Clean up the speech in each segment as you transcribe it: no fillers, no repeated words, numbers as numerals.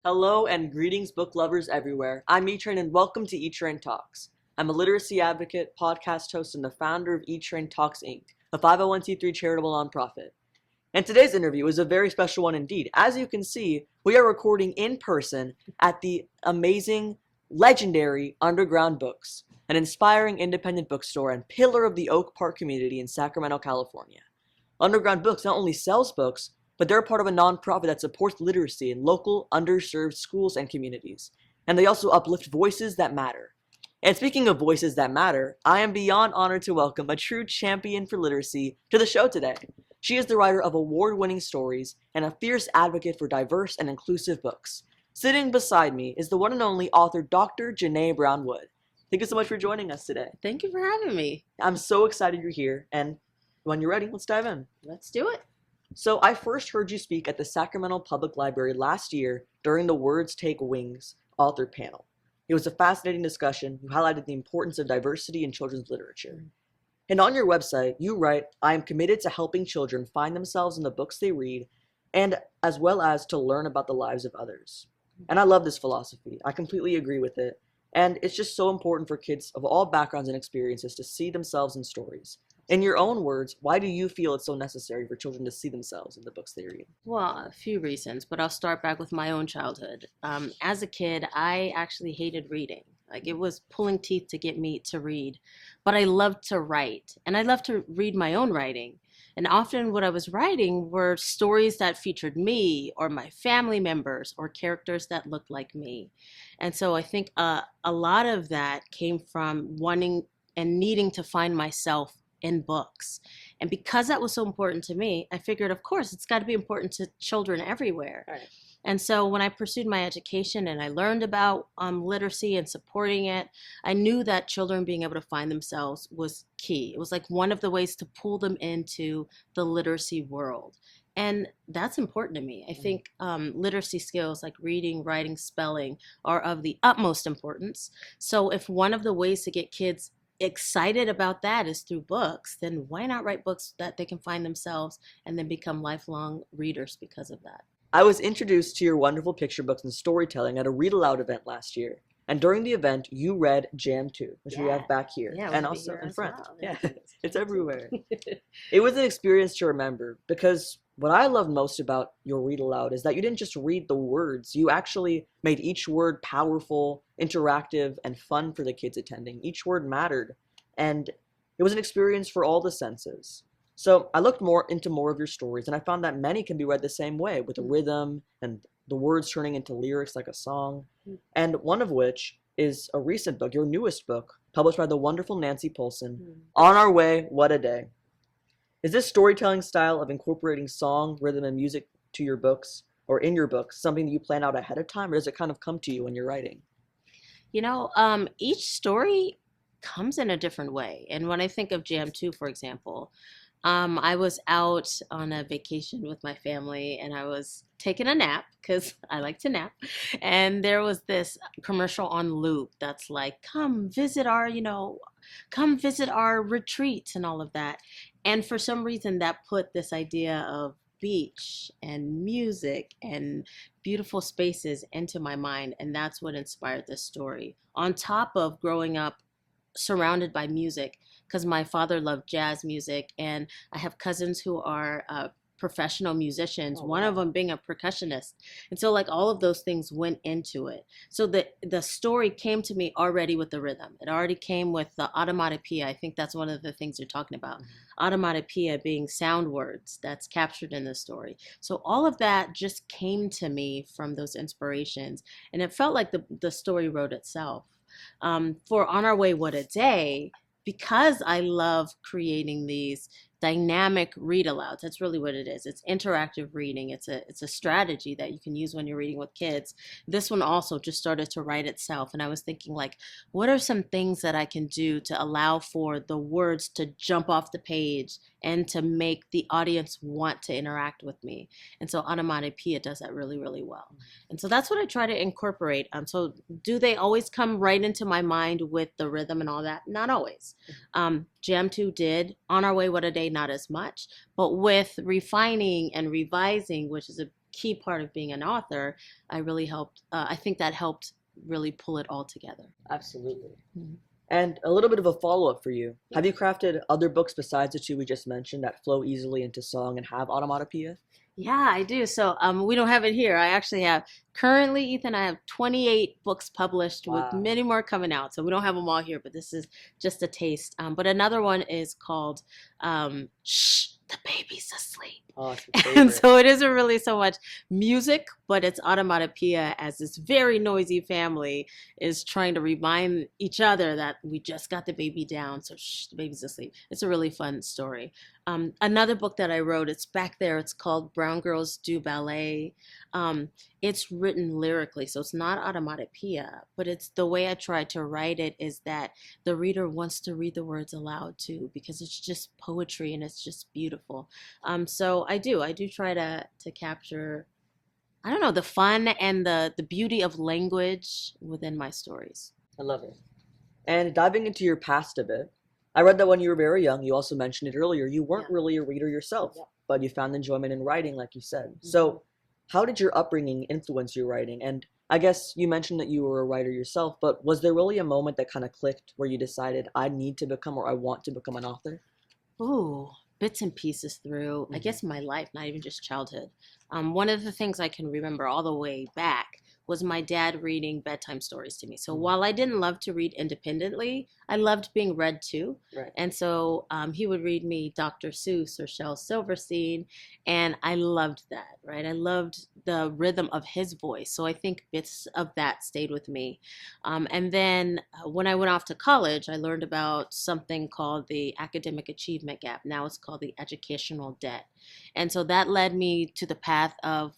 Hello and greetings, book lovers everywhere. I'm E-Train and welcome to E-Train Talks. I'm a literacy advocate, podcast host, and the founder of E-Train Talks Inc., a 501c3 charitable nonprofit. And today's interview is a very special one indeed. As you can see, we are recording in person at the amazing, legendary Underground Books, an inspiring independent bookstore and pillar of the Oak Park community in Sacramento, California. Underground Books not only sells books, but they're part of a nonprofit that supports literacy in local, underserved schools and communities. And they also uplift voices that matter. And speaking of voices that matter, I am beyond honored to welcome a true champion for literacy to the show today. She is the writer of award-winning stories and a fierce advocate for diverse and inclusive books. Sitting beside me is the one and only author, Dr. JaNay Brown-Wood. Thank you so much for joining us today. Thank you for having me. I'm so excited you're here, and when you're ready, let's dive in. Let's do it. So I first heard you speak at the Sacramento Public Library last year during the Words Take Wings author panel. It was a fascinating discussion. You highlighted the importance of diversity in children's literature. And on your website, you write, I am committed to helping children find themselves in the books they read, and as well as to learn about the lives of others. And I love this philosophy. I completely agree with it. And it's just so important for kids of all backgrounds and experiences to see themselves in stories. In your own words, why do you feel it's so necessary for children to see themselves in the books they read? Well, a few reasons, but I'll start back with my own childhood. As a kid, I actually hated reading. Like, it was pulling teeth to get me to read, but I loved to write, and I loved to read my own writing. And often what I was writing were stories that featured me or my family members or characters that looked like me. And so I think a lot of that came from wanting and needing to find myself in books. And because that was so important to me, I figured, of course, it's got to be important to children everywhere. Right. And so when I pursued my education and I learned about literacy and supporting it, I knew that children being able to find themselves was key. It was like one of the ways to pull them into the literacy world. And that's important to me. I think literacy skills like reading, writing, spelling are of the utmost importance. So if one of the ways to get kids excited about that is through books, then why not write books that they can find themselves and then become lifelong readers because of that? I was introduced to your wonderful picture books and storytelling at a read aloud event last year. And during the event, you read Jam 2, which we have back here, and also in front. Well. Yeah, it's everywhere. It was an experience to remember because what I loved most about your read aloud is that you didn't just read the words. You actually made each word powerful, interactive, and fun for the kids attending. Each word mattered, and it was an experience for all the senses. So I looked into more of your stories, and I found that many can be read the same way, with a rhythm and the words turning into lyrics like a song. And one of which is a recent book, your newest book, published by the wonderful Nancy Polson, On Our Way, What a Day. Is this storytelling style of incorporating song, rhythm, and music to your books, or in your books, something that you plan out ahead of time, or does it kind of come to you when you're writing? You know, each story comes in a different way. And when I think of Jam 2, for example, I was out on a vacation with my family and I was taking a nap because I like to nap. And there was this commercial on loop that's like, come visit our retreat and all of that. And for some reason that put this idea of beach and music and beautiful spaces into my mind. And that's what inspired this story. On top of growing up surrounded by music, because my father loved jazz music, and I have cousins who are professional musicians, one of them being a percussionist. And so like all of those things went into it. So the story came to me already with the rhythm. It already came with the automatopoeia. I think that's one of the things you're talking about. Automatopoeia being sound words that's captured in the story. So all of that just came to me from those inspirations. And it felt like the story wrote itself. For On Our Way, What a Day, because I love creating these dynamic read alouds. That's really what it is. It's interactive reading. It's a strategy that you can use when you're reading with kids. This one also just started to write itself. And I was thinking, like, what are some things that I can do to allow for the words to jump off the page and to make the audience want to interact with me? And so Onomatopoeia does that really, really well. And so that's what I try to incorporate. So do they always come right into my mind with the rhythm and all that? Not always. Jam 2 did. On Our Way, What a Day, not as much. But with refining and revising, which is a key part of being an author, I think that helped really pull it all together. Absolutely. Mhm. And a little bit of a follow-up for you. Have you crafted other books besides the two we just mentioned that flow easily into song and have onomatopoeia? Yeah, I do. So we don't have it here. I actually have currently, Ethan, I have 28 books published with Wow. many more coming out. So we don't have them all here, but this is just a taste. But another one is called Shh, the Baby's Asleep. Oh, it's my And favorite. so it isn't really so much music, but it's onomatopoeia as this very noisy family is trying to remind each other that we just got the baby down. So shh, the baby's asleep. It's a really fun story. Another book that I wrote, it's back there. It's called Brown Girls Do Ballet. It's written lyrically, so it's not onomatopoeia, but it's the way I try to write it is that the reader wants to read the words aloud too, because it's just poetry and it's just beautiful. So I do try to capture, I don't know, the fun and the beauty of language within my stories. I love it. And diving into your past a bit, I read that when you were very young, you also mentioned it earlier, you weren't Yeah. really a reader yourself, Yeah. but you found enjoyment in writing, like you said. So, how did your upbringing influence your writing? And I guess you mentioned that you were a writer yourself, but was there really a moment that kind of clicked where you decided, I need to become or I want to become an author? Ooh, bits and pieces through, I Mhm. guess, my life, not even just childhood. One of the things I can remember all the way back was my dad reading bedtime stories to me. So while I didn't love to read independently, I loved being read to. Right. And so he would read me Dr. Seuss or Shel Silverstein, and I loved that, right? I loved the rhythm of his voice. So I think bits of that stayed with me. And then when I went off to college, I learned about something called the academic achievement gap. Now it's called the educational debt. And so that led me to the path of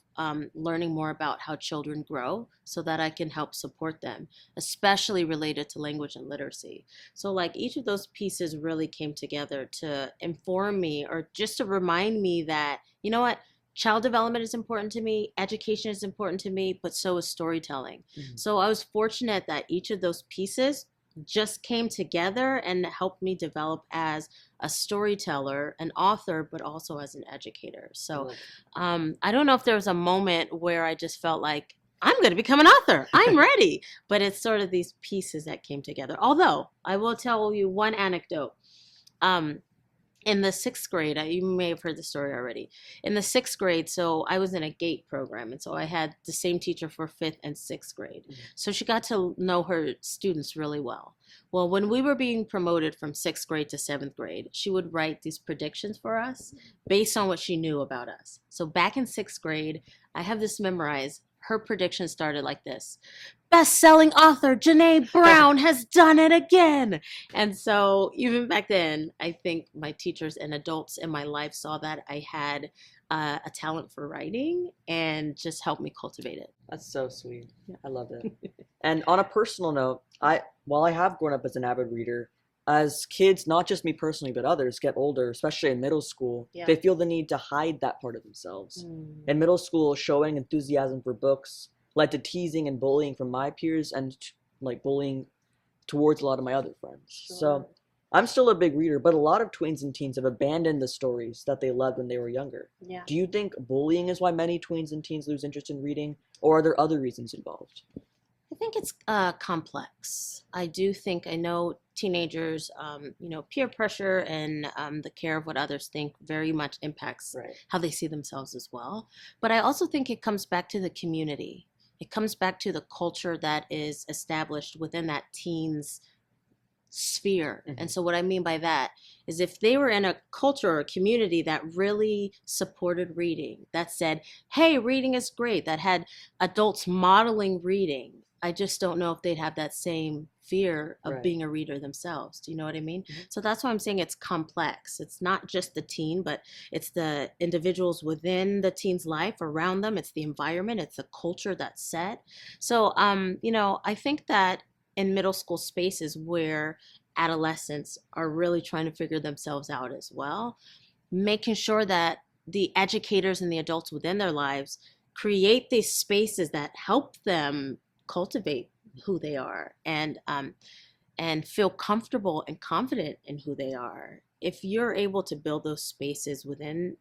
learning more about how children grow so that I can help support them, especially related to language and literacy. So, like, each of those pieces really came together to inform me or just to remind me that, you know what? Child development is important to me, education is important to me, but so is storytelling. Mhm. So I was fortunate that each of those pieces just came together and helped me develop as a storyteller, an author, but also as an educator. So I don't know if there was a moment where I just felt like, I'm going to become an author. I'm ready. But it's sort of these pieces that came together. Although I will tell you one anecdote. Um, in the sixth grade, you may have heard the story already. In the sixth grade, so I was in a GATE program, and so I had the same teacher for fifth and sixth grade. So she got to know her students really well. Well, when we were being promoted from sixth grade to seventh grade, she would write these predictions for us based on what she knew about us. So back in sixth grade, I have this memorized. Her prediction started like this: best-selling author JaNay Brown has done it again. And so even back then, I think my teachers and adults in my life saw that I had a talent for writing and just helped me cultivate it. That's so sweet. Yeah. I love it. And on a personal note, while I have grown up as an avid reader, as kids, not just me personally, but others get older, especially in middle school, Yeah. they feel the need to hide that part of themselves. In middle school, showing enthusiasm for books led to teasing and bullying from my peers and like bullying towards a lot of my other friends. So I'm still a big reader, but a lot of tweens and teens have abandoned the stories that they loved when they were younger. Yeah. Do you think bullying is why many tweens and teens lose interest in reading, or are there other reasons involved? I think it's complex. I do think, I know teenagers, peer pressure and the care of what others think very much impacts Right. how they see themselves as well. But I also think it comes back to the community. It comes back to the culture that is established within that teen's sphere. Mhm. And so what I mean by that is if they were in a culture or a community that really supported reading, that said, hey, reading is great, that had adults modeling reading, I just don't know if they'd have that same fear of Right. being a reader themselves. Do you know what I mean? Mhm. So that's why I'm saying it's complex. It's not just the teen, but it's the individuals within the teen's life around them. It's the environment. It's the culture that's set. So, I think that in middle school spaces where adolescents are really trying to figure themselves out as well, making sure that the educators and the adults within their lives create these spaces that help them cultivate who they are and feel comfortable and confident in who they are. If you're able to build those spaces within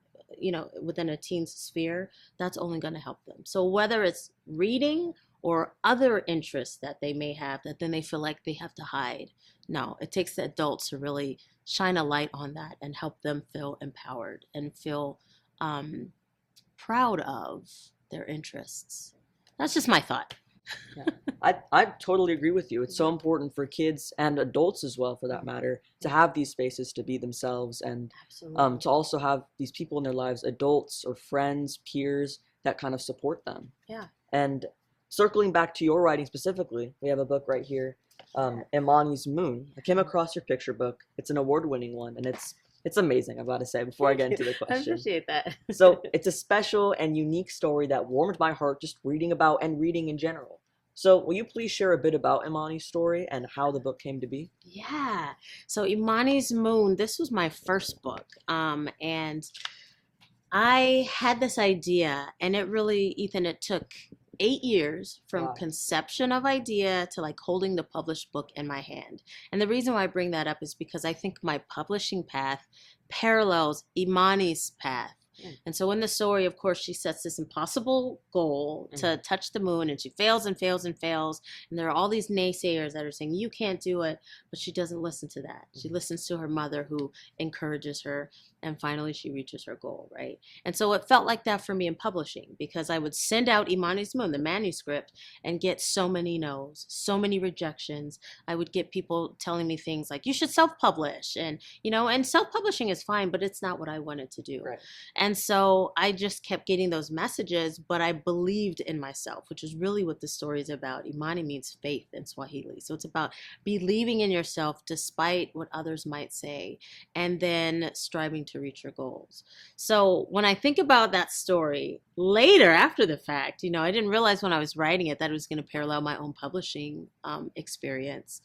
within a teen's sphere, that's only going to help them. So whether it's reading or other interests that they may have that then they feel like they have to hide, no, it takes the adults to really shine a light on that and help them feel empowered and feel proud of their interests. That's just my thought. Yeah. I totally agree with you. It's so important for kids and adults as well, for that matter, to have these spaces to be themselves, and to also have these people in their lives, adults or friends, peers, that kind of support them. Yeah. And circling back to your writing specifically, we have a book right here, Imani's Moon. I came across your picture book. It's an award-winning one, and it's amazing, I've got to say, before I get into the question. I appreciate that. So it's a special and unique story that warmed my heart just reading about and reading in general. So will you please share a bit about Imani's story and how the book came to be? Yeah. So Imani's Moon, this was my first book. And I had this idea, and it really, Ethan, it took 8 years from conception of idea to like holding the published book in my hand. And the reason why I bring that up is because I think my publishing path parallels Imani's path. And so in the story, of course, she sets this impossible goal to touch the moon, and she fails and fails and fails. And there are all these naysayers that are saying, you can't do it. But she doesn't listen to that. She listens to her mother, who encourages her. And finally, she reaches her goal, right? And so it felt like that for me in publishing, because I would send out Imani's Moon, the manuscript, and get so many no's, so many rejections. I would get people telling me things like, you should self-publish. And, and self-publishing is fine, but it's not what I wanted to do. Right. And so I just kept getting those messages, but I believed in myself, which is really what the story is about. Imani means faith in Swahili. So it's about believing in yourself despite what others might say, and then striving to reach your goals. So when I think about that story later, after the fact, I didn't realize when I was writing it that it was going to parallel my own publishing experience.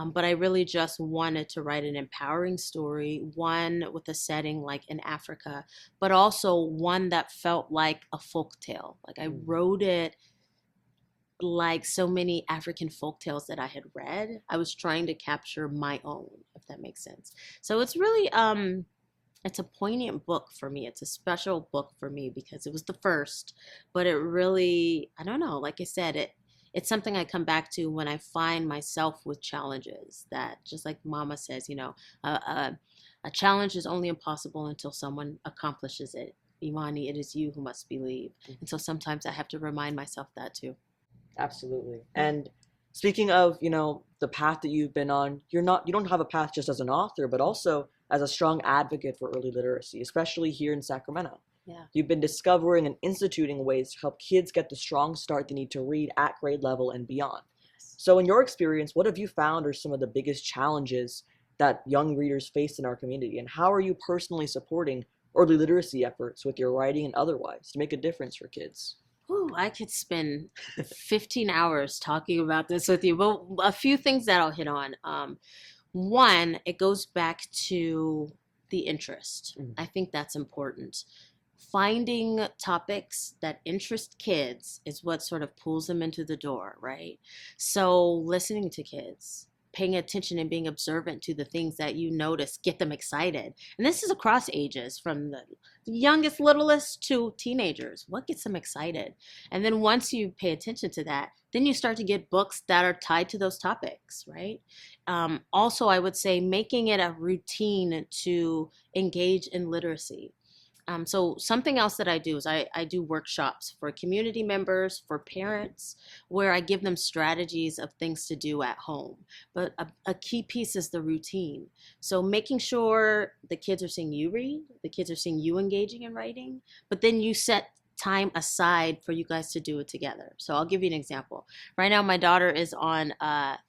But I really just wanted to write an empowering story, one with a setting like in Africa, but also one that felt like a folk tale. Like I wrote it like so many African folk tales that I had read. I was trying to capture my own, if that makes sense. So it's really it's a poignant book for me. It's a special book for me because it was the first, but it really, I don't know, like I said, it's something I come back to when I find myself with challenges, that just like Mama says, a challenge is only impossible until someone accomplishes it. Imani, it is you who must believe. And so sometimes I have to remind myself that too. Absolutely. And speaking of, the path that you've been on, you don't have a path just as an author, but also as a strong advocate for early literacy, especially here in Sacramento. Yeah. You've been discovering and instituting ways to help kids get the strong start they need to read at grade level and beyond. Yes. So in your experience, what have you found are some of the biggest challenges that young readers face in our community, and how are you personally supporting early literacy efforts with your writing and otherwise to make a difference for kids? Ooh, I could spend 15 hours talking about this with you, but a few things that I'll hit on. One, it goes back to the interest. I think that's important. Finding topics that interest kids is what sort of pulls them into the door, right? So listening to kids, paying attention and being observant to the things that you notice get them excited. And this is across ages, from the youngest, littlest to teenagers. What gets them excited? And then once you pay attention to that, then you start to get books that are tied to those topics, right? Also, I would say making it a routine to engage in literacy. So something else that I do is I do workshops for community members, for parents, where I give them strategies of things to do at home. But a key piece is the routine. So making sure the kids are seeing you read, the kids are seeing you engaging in writing, but then you set time aside for you guys to do it together. So I'll give you an example. Right now, my daughter is on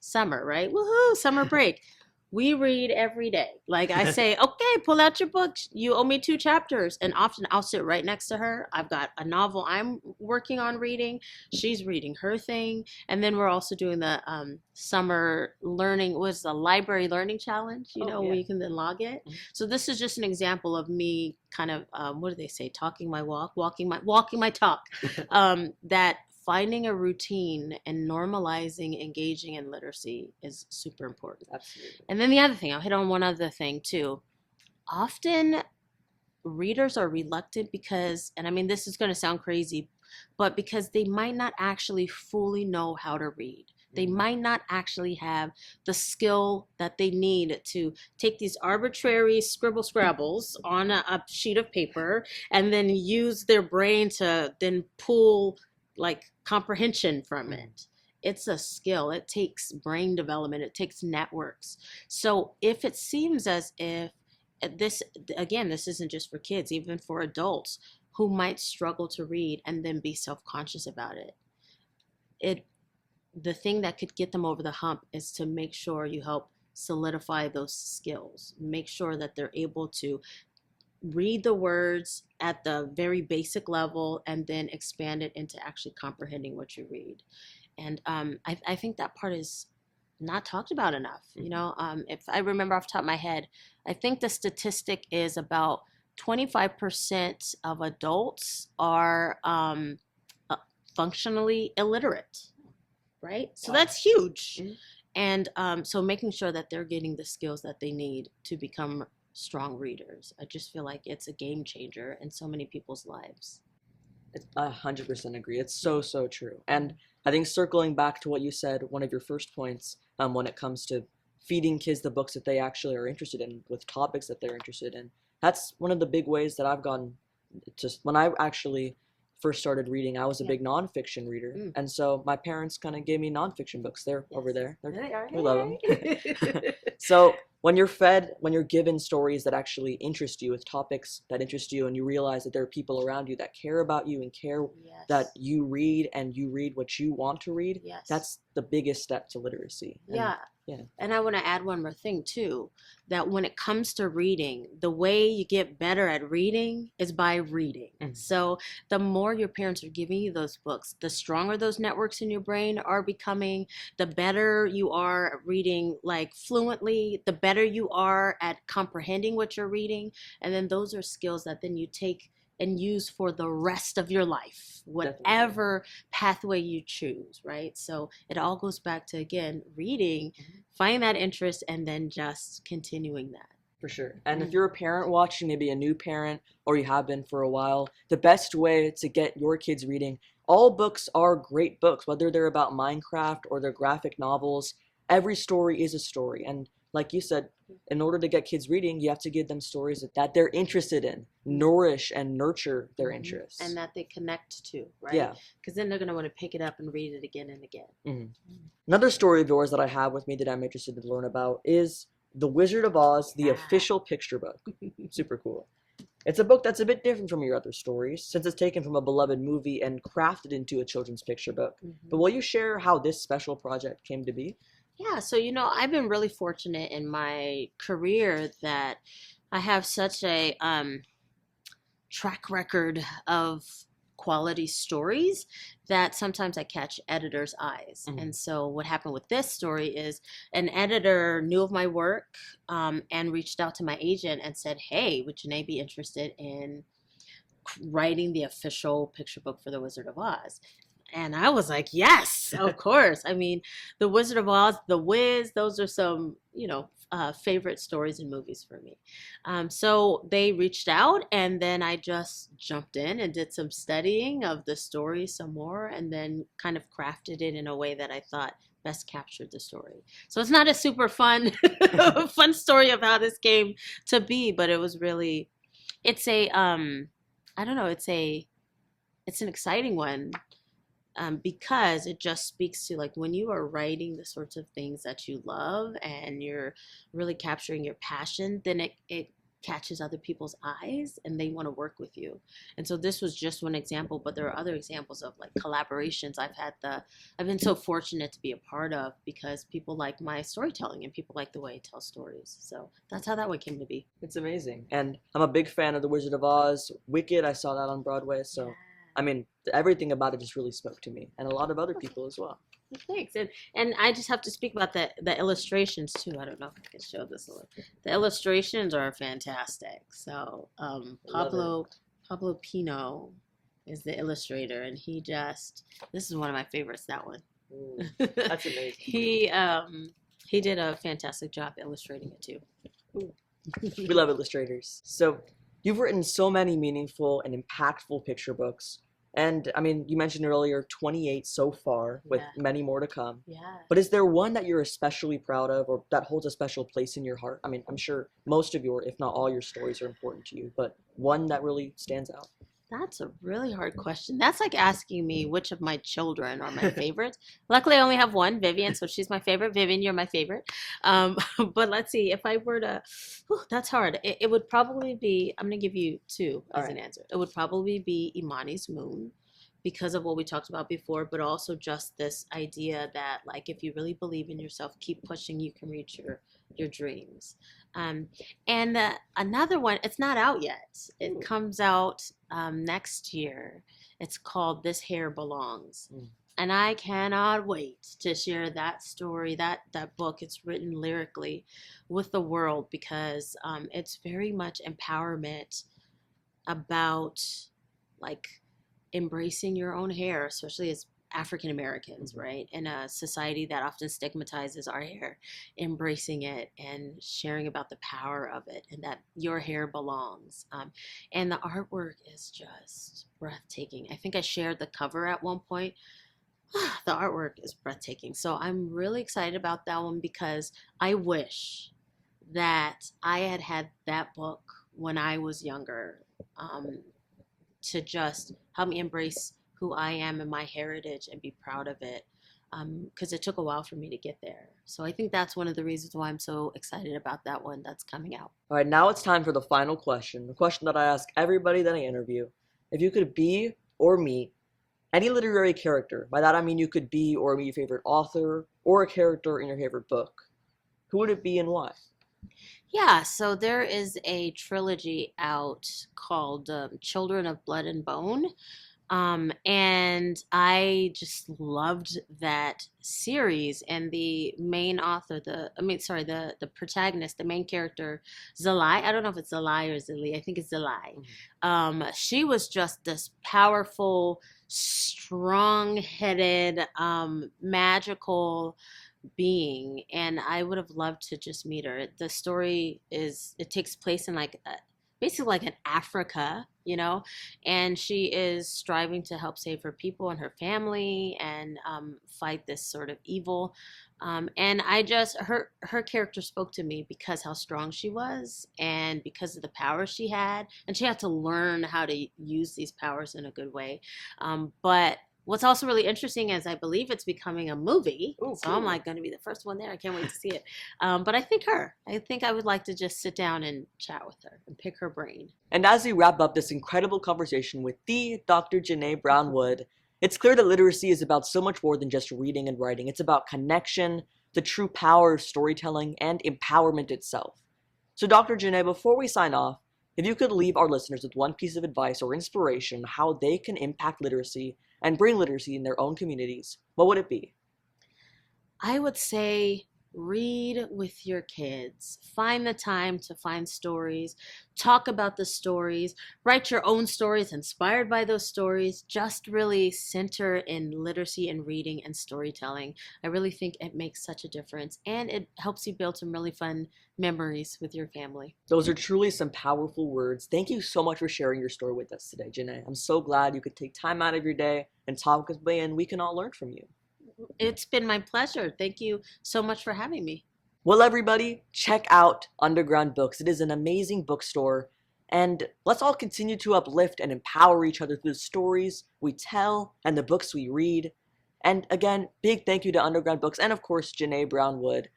summer, right? Woohoo, summer break. We read every day. Like I say, okay, pull out your books. You owe me 2 chapters. And often I'll sit right next to her. I've got a novel I'm working on reading. She's reading her thing. And then we're also doing the summer learning, was the library learning challenge, where you can then log it. So this is just an example of me kind of, what do they say? Talking my walk, walking my talk. That finding a routine and normalizing engaging in literacy is super important. Absolutely. And then the other thing, I'll hit on one other thing too. Often readers are reluctant because, and I mean, this is going to sound crazy, but because they might not actually fully know how to read. They might not actually have the skill that they need to take these arbitrary scrabbles on a sheet of paper and then use their brain to then pull like comprehension from it. It's a skill. It takes brain development. It takes networks. So if it seems as if this, again, this isn't just for kids, even for adults who might struggle to read and then be self-conscious about it, the thing that could get them over the hump is to make sure you help solidify those skills. Make sure that they're able to read the words at the very basic level and then expand it into actually comprehending what you read. And I think that part is not talked about enough. You know, if I remember off the top of my head, I think the statistic is about 25% of adults are functionally illiterate. Right? So that's huge. And so making sure that they're getting the skills that they need to become strong readers. I just feel like it's a game changer in so many people's lives. I 100% agree. It's so, so true. And I think circling back to what you said, one of your first points when it comes to feeding kids the books that they actually are interested in with topics that they're interested in, that's one of the big ways that I've gotten just when I actually first started reading, I was a big nonfiction reader. And so my parents kind of gave me nonfiction books. They're over there. We love them. So when you're given stories that actually interest you, with topics that interest you, and you realize that there are people around you that care about you and care that you read and you read what you want to read, that's the biggest step to literacy. And, And I want to add one more thing too, that when it comes to reading, the way you get better at reading is by reading. So the more your parents are giving you those books, the stronger those networks in your brain are becoming, the better you are at reading like fluently, the better you are at comprehending what you're reading. And then those are skills that then you take and use for the rest of your life, whatever pathway you choose, right? So it all goes back to, again, reading, find that interest, and then just continuing that. For sure. And if you're a parent watching, maybe a new parent, or you have been for a while, the best way to get your kids reading, all books are great books, whether they're about Minecraft or they're graphic novels. Every story is a story. And like you said, in order to get kids reading, you have to give them stories that they're interested in, nourish and nurture their interests. And that they connect to, right? Yeah. Because then they're going to want to pick it up and read it again and again. Another story of yours that I have with me that I'm interested to learn about is The Wizard of Oz, the official picture book. Super cool. It's a book that's a bit different from your other stories, since it's taken from a beloved movie and crafted into a children's picture book. But will you share how this special project came to be? Yeah, so, you know, I've been really fortunate in my career that I have such a track record of quality stories that sometimes I catch editors' eyes. And so what happened with this story is an editor knew of my work and reached out to my agent and said, hey, would JaNay be interested in writing the official picture book for The Wizard of Oz? And I was like, yes, of course. I mean, The Wizard of Oz, The Wiz, those are some, you know, favorite stories and movies for me. So they reached out, and then I just jumped in and did some studying of the story some more, and then kind of crafted it in a way that I thought best captured the story. So it's not a super fun, fun story of how this came to be, but it was really, it's a, I don't know, it's an exciting one. Because it just speaks to, like, when you are writing the sorts of things that you love and you're really capturing your passion, then it catches other people's eyes and they want to work with you. And so this was just one example, but there are other examples of like collaborations I've been so fortunate to be a part of, because people like my storytelling and people like the way I tell stories. So that's how that one came to be. It's amazing. And I'm a big fan of The Wizard of Oz. Wicked, I saw that on Broadway, so I mean, everything about it just really spoke to me, and a lot of other people as well. Thanks. And I just have to speak about the illustrations too. I don't know if I can show this a little. The illustrations are fantastic. So Pablo Pino is the illustrator, and this is one of my favorites, that one. Ooh, that's amazing. He did a fantastic job illustrating it too. We love illustrators. So You've written so many meaningful and impactful picture books. And I mean, you mentioned earlier 28 so far, with Yeah. many more to come. Yeah. But is there one that you're especially proud of or that holds a special place in your heart? I mean, I'm sure most of your, if not all your stories are important to you, but one that really stands out. That's a really hard question. That's like asking me which of my children are my favorites. Luckily, I only have one, Vivian, so she's my favorite. Vivian, you're my favorite. But let's see, if I were to, whew, that's hard. It would probably be, I'm going to give you two All as right. an answer. It would probably be Imani's Moon because of what we talked about before, but also just this idea that, like, if you really believe in yourself, keep pushing, you can reach your dreams. Um, and another one, it's not out yet. It comes out next year. It's called This Hair Belongs. Mm. And I cannot wait to share that story, that book. It's written lyrically with the world because it's very much empowerment about like embracing your own hair, especially as African Americans, right? In a society that often stigmatizes our hair, embracing it and sharing about the power of it and that your hair belongs. And the artwork is just breathtaking. I think I shared the cover at one point. The artwork is breathtaking. So I'm really excited about that one because I wish that I had had that book when I was younger. To just help me embrace who I am and my heritage and be proud of it. Because it took a while for me to get there. So I think that's one of the reasons why I'm so excited about that one that's coming out. All right, now it's time for the final question, the question that I ask everybody that I interview. If you could be or meet any literary character, by that I mean you could be or meet your favorite author or a character in your favorite book, who would it be and why? Yeah, so there is a trilogy out called Children of Blood and Bone. And I just loved that series. And the main author, the protagonist, the main character, Zalai. I don't know if it's Zalai or Zili. I think it's Zalai. She was just this powerful, strong-headed, magical being, and I would have loved to just meet her. The story it takes place in basically like in Africa, and she is striving to help save her people and her family and fight this sort of evil. And I just her character spoke to me because how strong she was and because of the power she had, and she had to learn how to use these powers in a good way. But what's also really interesting is I believe it's becoming a movie. Ooh, so cool. I'm like going to be the first one there. I can't wait to see it. But I think I would like to just sit down and chat with her and pick her brain. And as we wrap up this incredible conversation with the Dr. JaNay Brown-Wood, it's clear that literacy is about so much more than just reading and writing. It's about connection, the true power of storytelling, and empowerment itself. So Dr. JaNay, before we sign off, if you could leave our listeners with one piece of advice or inspiration on how they can impact literacy and bring literacy in their own communities, what would it be? I would say read with your kids. Find the time to find stories. Talk about the stories. Write your own stories inspired by those stories. Just really center in literacy and reading and storytelling. I really think it makes such a difference, and it helps you build some really fun memories with your family. Those are truly some powerful words. Thank you so much for sharing your story with us today, JaNay. I'm so glad you could take time out of your day and talk with me, and we can all learn from you. It's been my pleasure. Thank you so much for having me. Well, everybody, check out Underground Books. It is an amazing bookstore, and let's all continue to uplift and empower each other through the stories we tell and the books we read. And again, big thank you to Underground Books and, of course, JaNay Brown-Wood.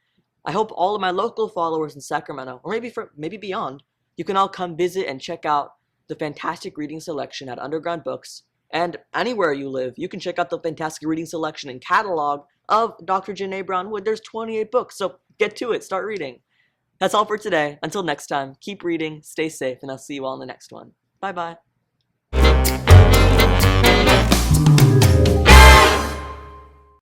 I hope all of my local followers in Sacramento, or maybe beyond, you can all come visit and check out the fantastic reading selection at Underground Books. And anywhere you live, you can check out the fantastic reading selection and catalog of Dr. JaNay Brown-Wood. There's 28 books, so get to it, start reading. That's all for today. Until next time, keep reading, stay safe, and I'll see you all in the next one. Bye-bye.